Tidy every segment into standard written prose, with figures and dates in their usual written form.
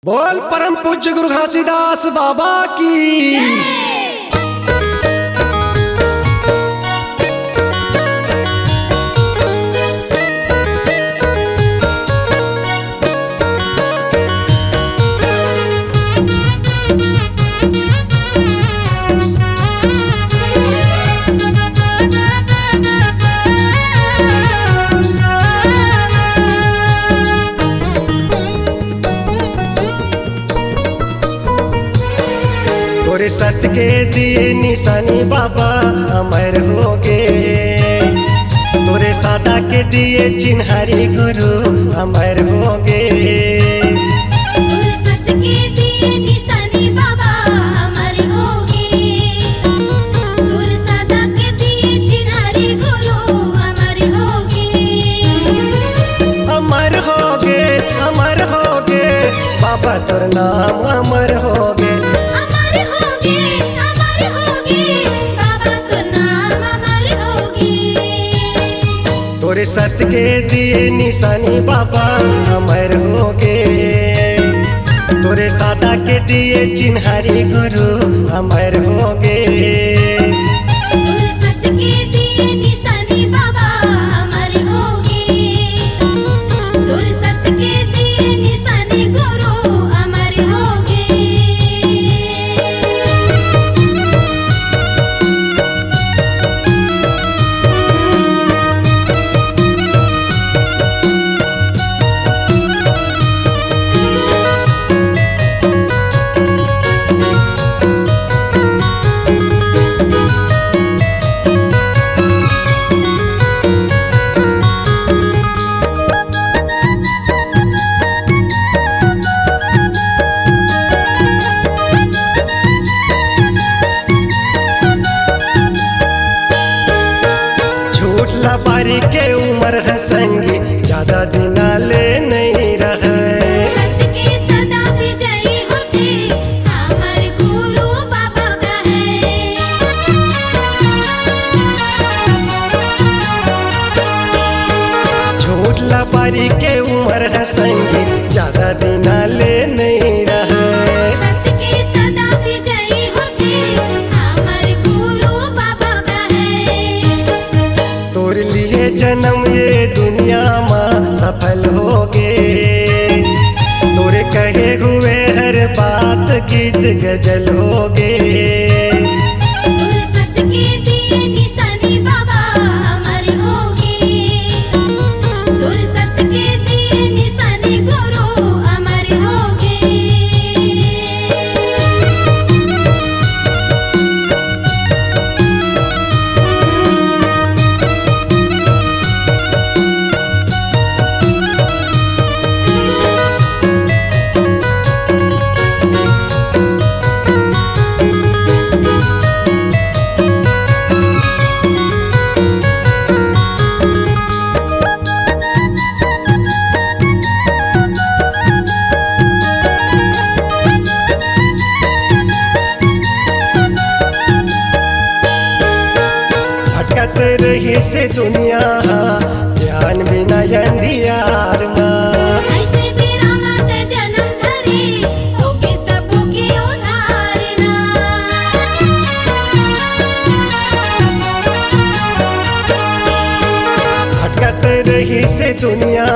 बोल परम पूज्य गुरु घासीदास बाबा की। तोरे सत के दिए निशानी बाबा अमर होगे, तोरे सादा के दिए चिन्हारी गुरु अमर होगे। तोरे सत के दिए निशानी बाबा अमर होगे, तोरे सादा के दिए चिन्हारी गुरु अमर होगे। अमर होगे अमर होगे बाबा तोर नाम अमर होगे। तोरे सत के दिए निशानी बाबा अमर होगे, तोरे सादा के दिए चिन्हारी गुरु अमर होगे। तोरे सत के दिए निशानी बाबा अमर होगे, तोरे सत के दिए निशानी गुरु अमर होगे। बारी के उम्र है संगी ज्यादा दिन ले नहीं रहे। सत के सदा विजयी होते हमर गुरु बाबा का है। झूठ ला बारी के उम्र है संगी ज्यादा दिन ले नहीं रहे। सत के सदा विजयी होते हमर गुरु बाबा का है। तोर लिए जन्म ये दुनिया में सफल होगे, तोरे कहे हुए हर बात गीत गजल होगे। तोरे सत के दिए निशानी बाबा अमर होगे, तोरे सत के दिए निशानी गुरु अमर होगे। भटकत रही से दुनिया ध्यान बिना अंधियार माँ। ऐसे भी रामत जन्म धरे होगे सबके उद्धारना। भटकत रही से दुनिया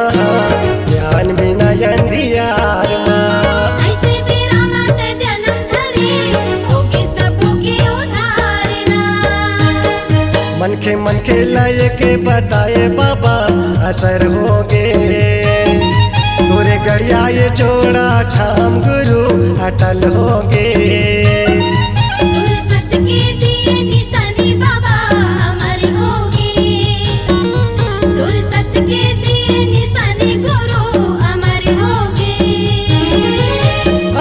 ध्यान बिना अंधियार माँ। ऐसे भी रामत जन्म धरे होगे सबके उद्धारना। मन के लाए के बताए बाबा असर होगे, तोरे गड़िया ये जोड़ा खाम गुरु अटल होगे। तोरे सत के दिए निशानी बाबा अमर होगे, तोरे सत के दिए निशानी गुरु अमर होगे।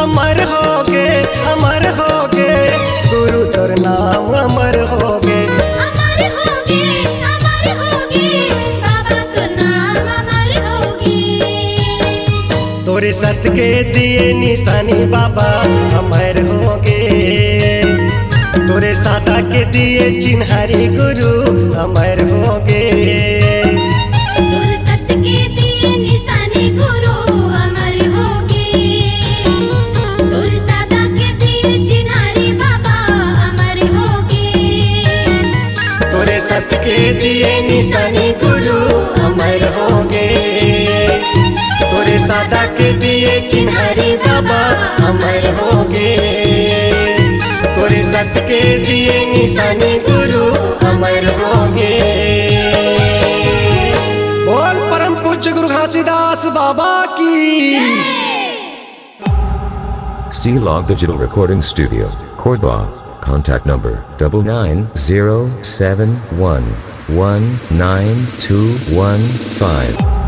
अमर होगे अमर होगे गुरु तोर नाम अमर होगे। अमर होगे बाबा तो नाम अमर होगे। तोरे सत के दिए निशानी बाबा अमर होगे, तोरे सादा के दिए चिन्हारी गुरु अमर होगे। तोरे सत के दिए निशानी गुरु अमर होगे। दिए निशानी गुरु अमर होंगे। तोरे सादा के दिए चिन्हारी बाबा अमर होंगे। तोरे सत्य के दिए निशानी गुरु अमर होंगे। बोल परम पूज्य गुरु घासीदास बाबा की। C-Log Digital Recording Studio, Cordoba. Contact number 9907119215.